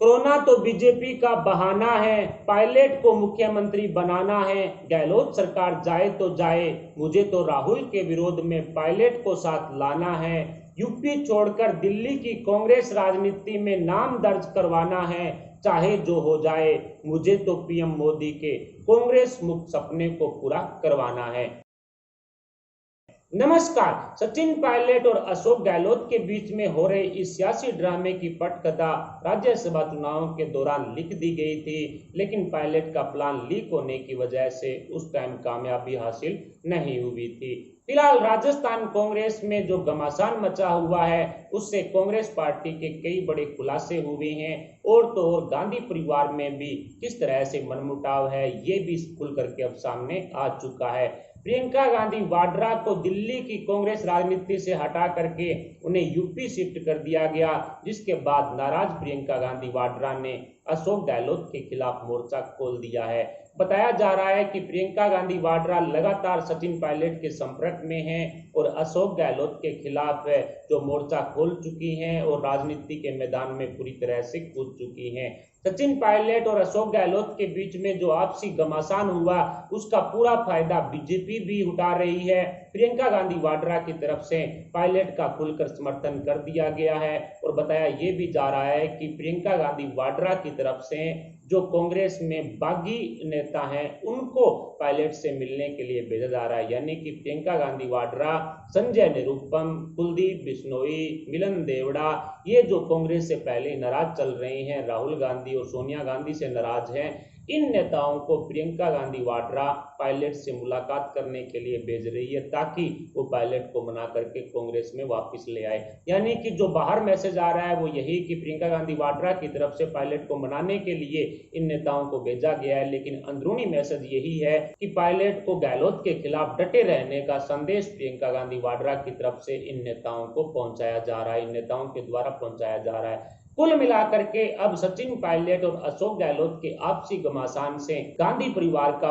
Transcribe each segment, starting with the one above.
Corona तो BJP का बहाना है, पायलट को मुख्यमंत्री बनाना है। गहलोत सरकार जाए तो जाए, मुझे तो राहुल के विरोध में पायलट को साथ लाना है। यूपी छोड़कर दिल्ली की कांग्रेस राजनीति में नाम दर्ज करवाना है, चाहे जो हो जाए। मुझे तो पीएम मोदी के कांग्रेस मुक्त सपने को पूरा करवाना है। नमस्कार। सचिन पायलट और अशोक गहलोत के बीच में हो रहे इस सियासी ड्रामे की पटकथा राज्यसभा चुनावों के दौरान लिख दी गई थी, लेकिन पायलट का प्लान लीक होने की वजह से उस टाइम कामयाबी हासिल नहीं हुई थी। फिलहाल राजस्थान कांग्रेस में जो घमासान मचा हुआ है, उससे कांग्रेस पार्टी के कई बड़े खुलासे हुए हैं। और तो और गांधी परिवार में भी किस तरह से मनमुटाव है, ये भी खुल करके अब सामने आ चुका है। प्रियंका गांधी वाड्रा को दिल्ली की कांग्रेस राजनीति से हटा करके उन्हें यूपी शिफ्ट कर दिया गया, जिसके बाद नाराज प्रियंका गांधी वाड्रा ने अशोक गहलोत के खिलाफ मोर्चा खोल दिया है। बताया जा रहा है कि प्रियंका गांधी वाड्रा लगातार सचिन पायलट के संपर्क में हैं और अशोक गहलोत के खिलाफ जो मोर्चा खोल चुकी हैं और राजनीति के मैदान में पूरी तरह से कूद चुकी हैं। सचिन पायलट और अशोक गहलोत के बीच में जो आपसी घमासान हुआ, उसका पूरा फायदा बीजेपी भी उठा रही है। प्रियंका गांधी वाड्रा की तरफ से पायलट का खुलकर समर्थन कर दिया गया है और बताया ये भी जा रहा है कि प्रियंका गांधी वाड्रा की तरफ से जो कांग्रेस में बागी नेता हैं, उनको पायलट से मिलने के लिए भेजा जा रहा है। यानी कि प्रियंका गांधी वाड्रा, संजय निरुपम, कुलदीप बिश्नोई, मिलन देवड़ा, ये जो कांग्रेस से पहले नाराज चल रहे हैं, राहुल गांधी और सोनिया गांधी से नाराज हैं, इन नेताओं को प्रियंका गांधी वाड्रा पायलट से मुलाकात करने के लिए भेज रही है, ताकि वो पायलट को मना करके कांग्रेस में वापस ले आए। यानी कि जो बाहर मैसेज आ रहा है वो यही कि प्रियंका गांधी वाड्रा की तरफ से पायलट को मनाने के लिए इन नेताओं को भेजा गया है, लेकिन अंदरूनी मैसेज यही है कि पायलट को गहलोत के खिलाफ डटे रहने का संदेश प्रियंका गांधी वाड्रा की तरफ से इन नेताओं को पहुंचाया जा रहा है, इन नेताओं के द्वारा पहुंचाया जा रहा है। कुल मिलाकर के अब सचिन पायलट और अशोक गहलोत के आपसी घमासान से गांधी परिवार का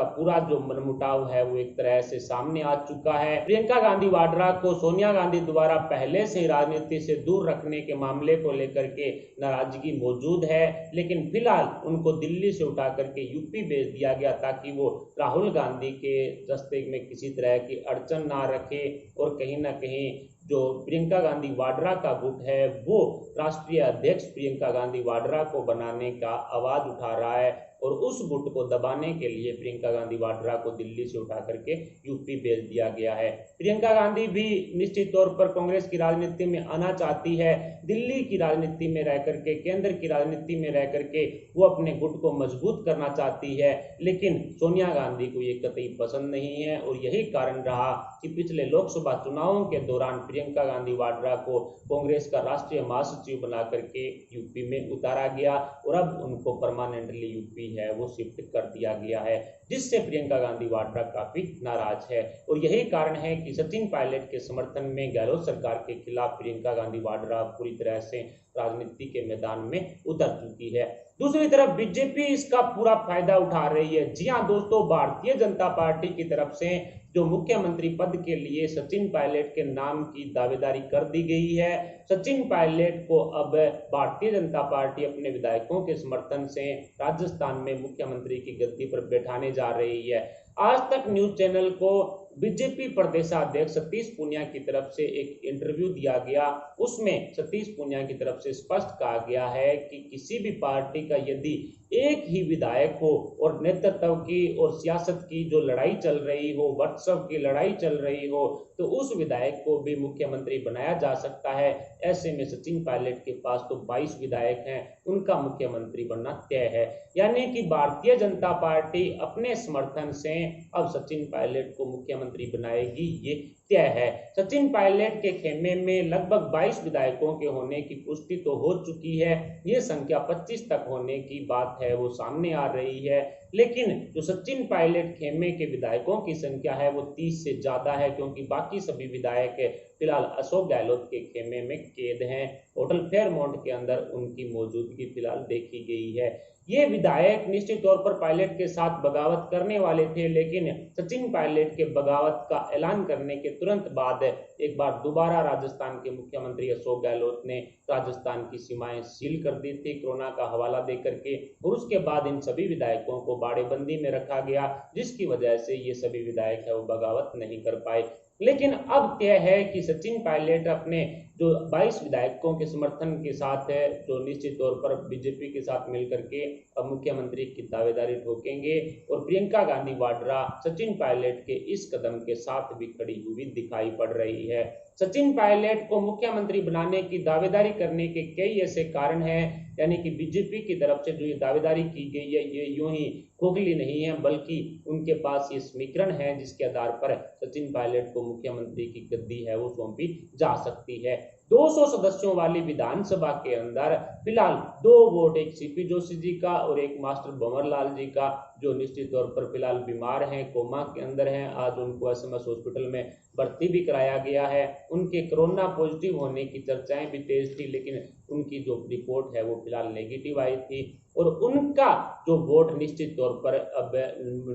पूरा जो मनमुटाव है वो एक तरह से सामने आ चुका है। प्रियंका गांधी वाड्रा को सोनिया गांधी द्वारा पहले से राजनीति से दूर रखने के मामले को लेकर के नाराजगी मौजूद है, लेकिन फिलहाल उनको दिल्ली से उठा करके यूपी भेज दिया गया, ताकि वो राहुल गांधी के रास्ते में किसी तरह की अड़चन ना रखे और कहीं ना कहीं जो प्रियंका गांधी वाड्रा का गुट है वो राष्ट्रीय अध्यक्ष प्रियंका गांधी वाड्रा को बनाने का आवाज उठा रहा है और उस गुट को दबाने के लिए प्रियंका गांधी वाड्रा को दिल्ली से उठा करके यूपी भेज दिया गया है। प्रियंका गांधी भी निश्चित तौर पर कांग्रेस की राजनीति में आना चाहती है, दिल्ली की राजनीति में रह करके, केंद्र की राजनीति में रह करके वो अपने गुट को मजबूत करना चाहती है, लेकिन सोनिया गांधी को ये कतई पसंद नहीं है। और यही कारण रहा कि पिछले लोकसभा चुनावों के दौरान प्रियंका गांधी वाड्रा को कांग्रेस का राष्ट्रीय महासचिव बना करके यूपी में उतारा गया और अब उनको परमानेंटली यूपी है वो शिफ्ट कर दिया गया है, जिससे प्रियंका गांधी वाड्रा काफी नाराज है। और यही कारण है कि सचिन पायलट के समर्थन में गहलोत सरकार के खिलाफ प्रियंका गांधी वाड्रा पूरी तरह से राजनीति के मैदान में उतर चुकी है। दूसरी तरफ बीजेपी इसका पूरा फायदा उठा रही है। जी हां दोस्तों, भारतीय जनता पार्टी की तरफ से जो मुख्यमंत्री पद के लिए सचिन पायलट के नाम की दावेदारी कर दी गई है। सचिन पायलट को अब भारतीय जनता पार्टी अपने विधायकों के समर्थन से राजस्थान में मुख्यमंत्री की गद्दी पर बैठाने जा रही है। आज तक न्यूज चैनल को बीजेपी प्रदेशाध्यक्ष सतीश पूनिया की तरफ से एक इंटरव्यू दिया गया, उसमें सतीश पूनिया की तरफ से स्पष्ट कहा गया है कि किसी भी पार्टी का यदि एक ही विधायक हो और नेतृत्व की और सियासत की जो लड़ाई चल रही हो, वर्चस्व की लड़ाई चल रही हो, तो उस विधायक को भी मुख्यमंत्री बनाया जा सकता है। ऐसे में सचिन पायलट के पास तो 22 विधायक हैं, उनका मुख्यमंत्री बनना तय है। यानी कि भारतीय जनता पार्टी अपने समर्थन से अब सचिन पायलट को मुख्यमंत्री बनाएगी, ये तय है। सचिन पायलट के खेमे में लगभग 22 विधायकों के होने की पुष्टि तो हो चुकी है, ये संख्या 25 तक होने की बात है वो सामने आ रही है, लेकिन जो सचिन पायलट खेमे के विधायकों की संख्या है वो 30 से ज्यादा है, क्योंकि बाकी सभी विधायक फिलहाल अशोक गहलोत के खेमे में कैद हैं। होटल फेयरमाउंट के अंदर उनकी मौजूदगी फिलहाल देखी गई है। ये विधायक निश्चित तौर पर पायलट के साथ बगावत करने वाले थे, लेकिन सचिन पायलट के बगावत का ऐलान करने के तुरंत बाद एक बार दोबारा राजस्थान के मुख्यमंत्री अशोक गहलोत ने राजस्थान की सीमाएं सील कर दी थी कोरोना का हवाला देकर के, और उसके बाद इन सभी विधायकों को बाड़ेबंदी में रखा गया, जिसकी वजह से ये सभी विधायक है वो बगावत नहीं कर पाए। लेकिन अब तय है कि सचिन पायलट अपने जो 22 विधायकों के समर्थन के साथ है, जो निश्चित तौर पर बीजेपी के साथ मिलकर के अब मुख्यमंत्री की दावेदारी ठोकेंगे, और प्रियंका गांधी वाड्रा सचिन पायलट के इस कदम के साथ भी खड़ी हुई दिखाई पड़ रही है। सचिन पायलट को मुख्यमंत्री बनाने की दावेदारी करने के कई ऐसे कारण हैं, यानी कि बीजेपी की तरफ से जो ये दावेदारी की गई है ये यूं ही खोखली नहीं है, बल्कि उनके पास ये समीकरण है जिसके आधार पर सचिन पायलट को मुख्यमंत्री की गद्दी है वो सौंपी जा सकती है। 200 सदस्यों वाली विधानसभा के अंदर फिलहाल 2 वोट, एक सीपी जोशी जी का और एक मास्टर भंवर लाल जी का, जो निश्चित तौर पर फिलहाल बीमार हैं, कोमा के अंदर हैं। आज उनको एसएमएस हॉस्पिटल में भर्ती भी कराया गया है। उनके कोरोना पॉजिटिव होने की चर्चाएं भी तेज थी, लेकिन उनकी जो रिपोर्ट है वो फिलहाल नेगेटिव आई थी, और उनका जो वोट निश्चित तौर पर अब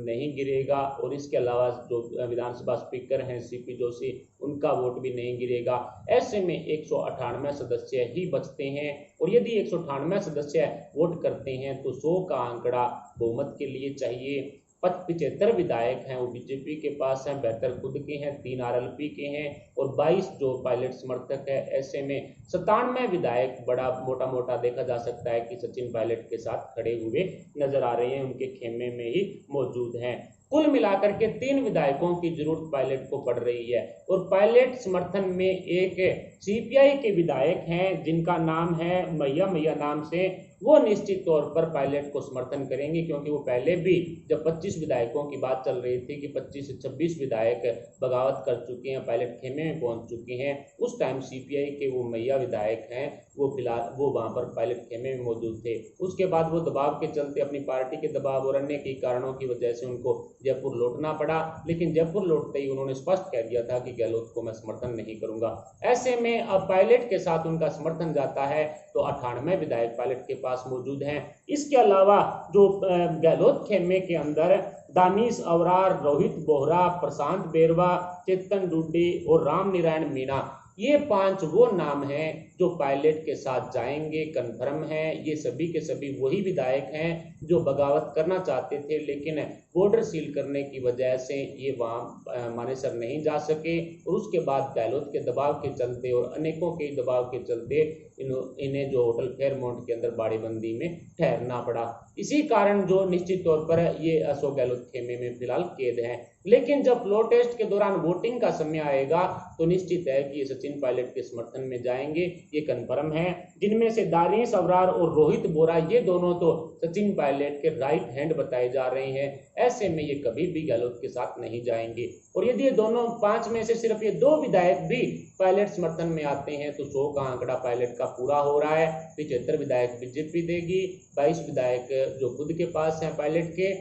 नहीं गिरेगा, और इसके अलावा जो विधानसभा स्पीकर हैं सीपी जोशी, उनका वोट भी नहीं गिरेगा। ऐसे में 198 सदस्य ही बचते हैं, और यदि 198 सदस्य वोट करते हैं तो 100 का आंकड़ा बहुमत के लिए चाहिए। 75 विधायक हैं वो बीजेपी के पास हैं, 72 खुद के हैं, 3 आरएलपी के हैं और 22 जो पायलट समर्थक है। ऐसे में 97 विधायक बड़ा मोटा देखा जा सकता है कि सचिन पायलट के साथ खड़े हुए नजर आ रहे हैं, उनके खेमे में ही मौजूद हैं। कुल मिलाकर के 3 विधायकों की जरूरत पायलट को पड़ रही है, और पायलट समर्थन में एक सीपीआई के विधायक हैं जिनका नाम है मैया नाम से, वो निश्चित तौर पर पायलट को समर्थन करेंगे, क्योंकि वो पहले भी जब 25 विधायकों की बात चल रही थी कि 25 से 26 विधायक बगावत कर चुके हैं, पायलट खेमे में पहुंच चुके हैं, उस टाइम सीपीआई के वो मैया विधायक हैं वो फिलहाल वो वहां पर पायलट खेमे में मौजूद थे। उसके बाद वो दबाव के चलते, अपनी पार्टी के दबाव और अन्य के कारणों की वजह से उनको जयपुर लौटना पड़ा, लेकिन जयपुर लौटते ही उन्होंने स्पष्ट कह दिया था कि गहलोत को मैं समर्थन नहीं करूंगा। ऐसे में अब पायलट के साथ उनका समर्थन जाता है तो 98 विधायक पायलट के पास मौजूद हैं। इसके अलावा जो गहलोत खेमे के अंदर दानिश अवरार, रोहित बोहरा, प्रशांत बेरवा, चेतन डुड्डी और राम नारायण मीणा, ये 5 वो नाम हैं जो पायलट के साथ जाएंगे, कन्फर्म है। ये सभी के सभी वही विधायक हैं जो बगावत करना चाहते थे, लेकिन बॉर्डर सील करने की वजह से ये वहाँ मानेसर नहीं जा सके, और उसके बाद गहलोत के दबाव के चलते और अनेकों के दबाव के चलते इन्हें जो होटल फेयरमाउंट के अंदर बाड़ेबंदी में ठहरना पड़ा। इसी कारण जो निश्चित तौर पर ये अशोक गहलोत खेमे में फिलहाल कैद हैं। लेकिन जब फ्लोर टेस्ट के दौरान वोटिंग का समय आएगा तो निश्चित है कि ये सचिन पायलट के समर्थन में जाएंगे, ये कन्फर्म है। जिनमें से दानिश अवरार और रोहित बोरा, ये दोनों तो सचिन पायलट के राइट हैंड बताए जा रहे हैं। ऐसे में ये कभी भी गहलोत के साथ नहीं जाएंगे, और यदि ये दोनों 5 में से सिर्फ ये 2 विधायक भी पायलट समर्थन में आते हैं तो 100 का आंकड़ा पायलट का पूरा हो रहा है। 75 विधायक बीजेपी देगी, 22 विधायक जो खुद के पास हैं पायलट के,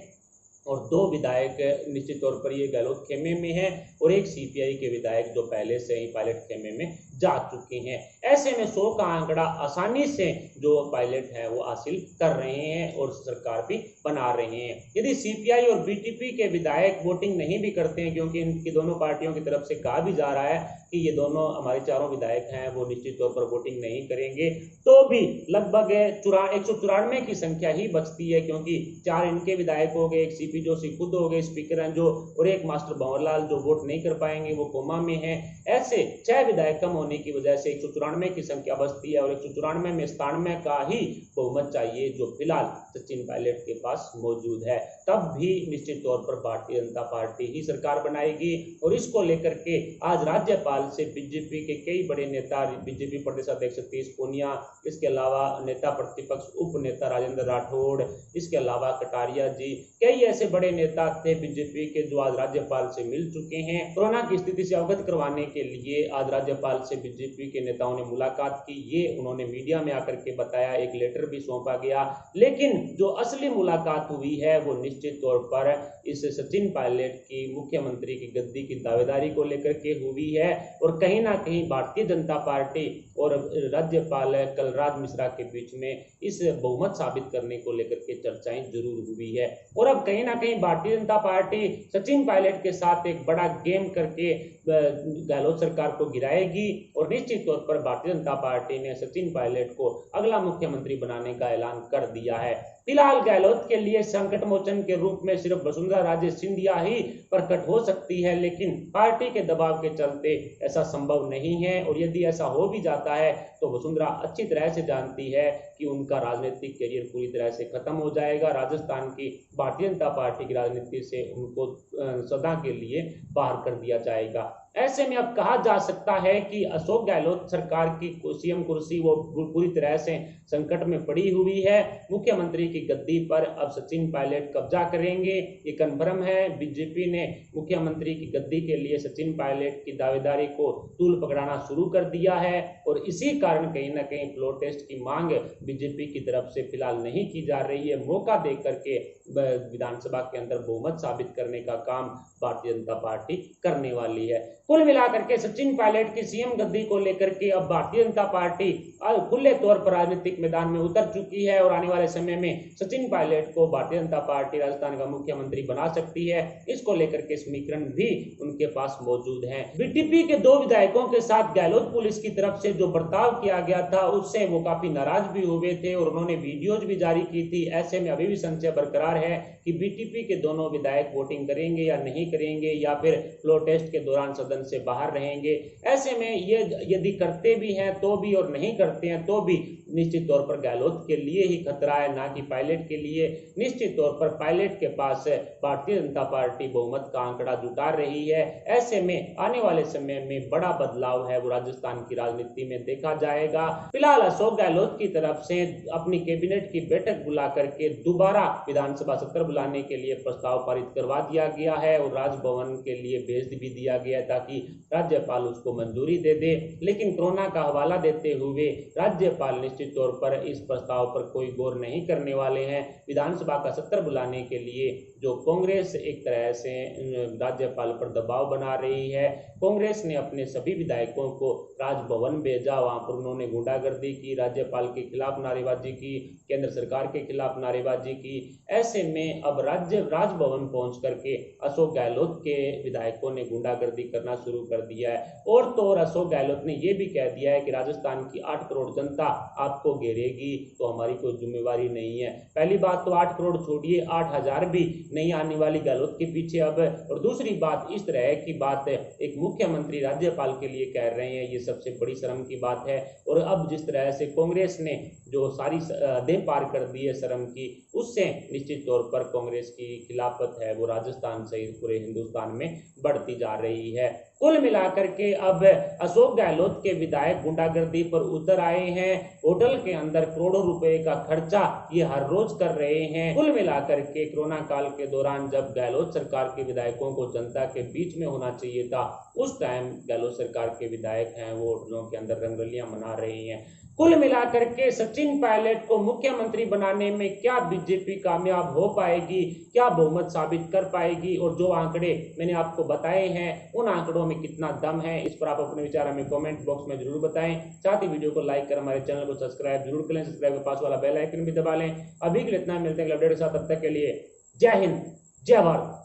और 2 विधायक निश्चित तौर पर ये गहलोत खेमे में हैं, और एक सीपीआई के विधायक जो पहले से ही पायलट खेमे में जा चुके हैं। ऐसे में 100 का आंकड़ा आसानी से जो पायलट है वो हासिल कर रहे हैं और सरकार भी बना रहे हैं। यदि सीपीआई और बीटीपी के विधायक वोटिंग नहीं भी करते हैं, क्योंकि इनकी दोनों पार्टियों की तरफ से कहा भी जा रहा है कि ये दोनों हमारे चारों विधायक हैं वो निश्चित तौर पर वोटिंग नहीं करेंगे, तो भी लगभग 194 की संख्या ही बचती है, क्योंकि 4 इनके विधायक हो गए, एक सीपी जोशी खुद हो गए स्पीकर हैं जो, और एक मास्टर भंवर लाल जो वोट नहीं कर पाएंगे, वो कोमा में हैं। ऐसे 6 विधायक कम होने की वजह से 194 की संख्या बचती है, और 194 में 97 का ही बहुमत चाहिए जो फिलहाल सचिन पायलट के पास मौजूद है। तब भी निश्चित तौर पर भारतीय जनता पार्टी ही सरकार बनाएगी, और इसको लेकर के आज राज्यपाल से बीजेपी के कई बड़े नेता, बीजेपी प्रदेश अध्यक्ष सतीश पूनिया, इसके अलावा नेता प्रतिपक्ष उप नेता राजेंद्र राठौड़, इसके अलावा कटारिया जी, कई ऐसे बड़े नेता थे बीजेपी के जो आज राज्यपाल से मिल चुके हैं। कोरोना की स्थिति से अवगत करवाने के लिए आज राज्यपाल से बीजेपी के नेताओं ने मुलाकात की, ये उन्होंने मीडिया में आकर के बताया, एक लेटर भी सौंपा गया। लेकिन जो असली मुलाकात हुई है वो निश्चित तौर पर इस सचिन पायलट की मुख्यमंत्री की गद्दी की दावेदारी को लेकर के हुई है, और कहीं ना कहीं भारतीय जनता पार्टी और राज्यपाल कलराज मिश्रा के बीच में इस बहुमत साबित करने को लेकर के चर्चाएं जरूर हुई है। और अब कहीं ना कहीं भारतीय जनता पार्टी सचिन पायलट के साथ एक बड़ा गेम करके गहलोत सरकार को गिराएगी और निश्चित तौर पर भारतीय जनता पार्टी ने सचिन पायलट को अगला मुख्यमंत्री बनाने का ऐलान कर दिया है। फिलहाल गहलोत के लिए संकट मोचन के रूप में सिर्फ वसुंधरा राजे सिंधिया ही प्रकट हो सकती है, लेकिन पार्टी के दबाव के चलते ऐसा संभव नहीं है। और यदि ऐसा हो भी जाता है तो वसुंधरा अच्छी तरह से जानती है कि उनका राजनीतिक करियर पूरी तरह से खत्म हो जाएगा। राजस्थान की भारतीय जनता पार्टी की राजनीति से उनको सदा के लिए बाहर कर दिया जाएगा। ऐसे में अब कहा जा सकता है कि अशोक गहलोत सरकार की सीएम कुर्सी वो पूरी तरह से संकट में पड़ी हुई है। मुख्यमंत्री की गद्दी पर अब सचिन पायलट कब्जा करेंगे, ये कन्फर्म है। बीजेपी ने मुख्यमंत्री की गद्दी के लिए सचिन पायलट की दावेदारी को तूल पकड़ाना शुरू कर दिया है और इसी कारण कहीं ना कहीं फ्लोर टेस्ट की मांग बीजेपी की तरफ से फिलहाल नहीं की जा रही है। मौका देकर के विधानसभा के अंदर बहुमत साबित करने का काम भारतीय जनता पार्टी करने वाली है। कुल मिलाकर के सचिन पायलट की सीएम गद्दी को लेकर के अब भारतीय जनता पार्टी खुले तौर पर राजनीतिक मैदान में उतर चुकी है और आने वाले समय में सचिन पायलट को भारतीय जनता पार्टी राजस्थान का मुख्यमंत्री बना सकती है। इसको लेकर के समीकरण भी उनके पास मौजूद हैं। बीटीपी के 2 विधायकों के साथ गहलोत पुलिस की तरफ से जो बर्ताव किया गया था उससे वो काफी नाराज भी हुए थे और उन्होंने वीडियोज भी जारी की थी। ऐसे में अभी भी संशय बरकरार है कि बीटीपी के दोनों विधायक वोटिंग करेंगे या नहीं करेंगे या फिर फ्लोर टेस्ट के दौरान सदन से बाहर रहेंगे। ऐसे में ये यदि करते भी हैं तो भी और नहीं करते हैं तो भी निश्चित तौर पर गहलोत के लिए ही खतरा है, ना कि पायलट के लिए। निश्चित तौर पर पायलट के पास भारतीय जनता पार्टी बहुमत का आंकड़ा जुटा रही है। ऐसे में आने वाले समय में बड़ा बदलाव है वो राजस्थान की राजनीति में देखा जाएगा। फिलहाल अशोक गहलोत की तरफ से अपनी कैबिनेट की बैठक बुला करके दोबारा विधानसभा सत्र बुलाने के लिए प्रस्ताव पारित करवा दिया गया है और राजभवन के लिए भेज भी दिया गया है ताकि राज्यपाल उसको मंजूरी दे दे। लेकिन कोरोना का हवाला देते हुए राज्यपाल निश्चित तौर पर इस प्रस्ताव पर कोई गौर नहीं करने वाले हैं। विधानसभा का सत्र बुलाने के लिए जो कांग्रेस एक तरह से राज्यपाल पर दबाव बना रही है, कांग्रेस ने अपने सभी विधायकों को राजभवन भेजा, वहां पर उन्होंने गुंडागर्दी की, राज्यपाल के खिलाफ नारेबाजी की, केंद्र सरकार के खिलाफ नारेबाजी की। ऐसे में अब राजभवन पहुंच करके अशोक गहलोत के विधायकों ने गुंडागर्दी करना शुरू कर दिया है। और तो और अशोक गहलोत ने यह भी कह दिया है कि राजस्थान की 8 करोड़ जनता आपको घेरेगी तो हमारी कोई जिम्मेवारी नहीं है। पहली बात तो 8 करोड़ छोड़िए, 8,000 भी नहीं आने वाली गहलोत के पीछे अब। और दूसरी बात, इस तरह की बात एक मुख्यमंत्री राज्यपाल के लिए कह रहे हैं, ये सबसे बड़ी शर्म की बात है। और अब जिस तरह से कांग्रेस ने जो सारी हदें पार कर दी है शर्म की, उससे निश्चित तौर पर कांग्रेस की खिलाफत है वो राजस्थान सहित पूरे हिंदुस्तान में बढ़ती जा रही है। कुल मिलाकर के अब अशोक गहलोत के विधायक गुंडागर्दी पर उतर आए हैं। होटल के अंदर करोड़ों रुपए का खर्चा ये हर रोज कर रहे हैं। कुल मिलाकर के कोरोना काल के दौरान जब गहलोत सरकार के विधायकों को जनता के बीच में होना चाहिए था, उस टाइम गहलोत सरकार के विधायक हैं वो होटलों के अंदर रंगोलियां मना रहे हैं। कुल मिलाकर के सचिन पायलट को मुख्यमंत्री बनाने में क्या बीजेपी कामयाब हो पाएगी, क्या बहुमत साबित कर पाएगी, और जो आंकड़े मैंने आपको बताए हैं उन आंकड़ों में कितना दम है, इस पर आप अपने विचार हमें कमेंट बॉक्स में जरूर बताएं। साथ ही वीडियो को लाइक कर हमारे चैनल को सब्सक्राइब जरूर करें, सब्सक्राइब के पास वाला बेल आइकन भी दबा लें। अभी के लिए इतना, मिलते हैं अपडेट के साथ, तब तक के लिए जय हिंद, जय भारत।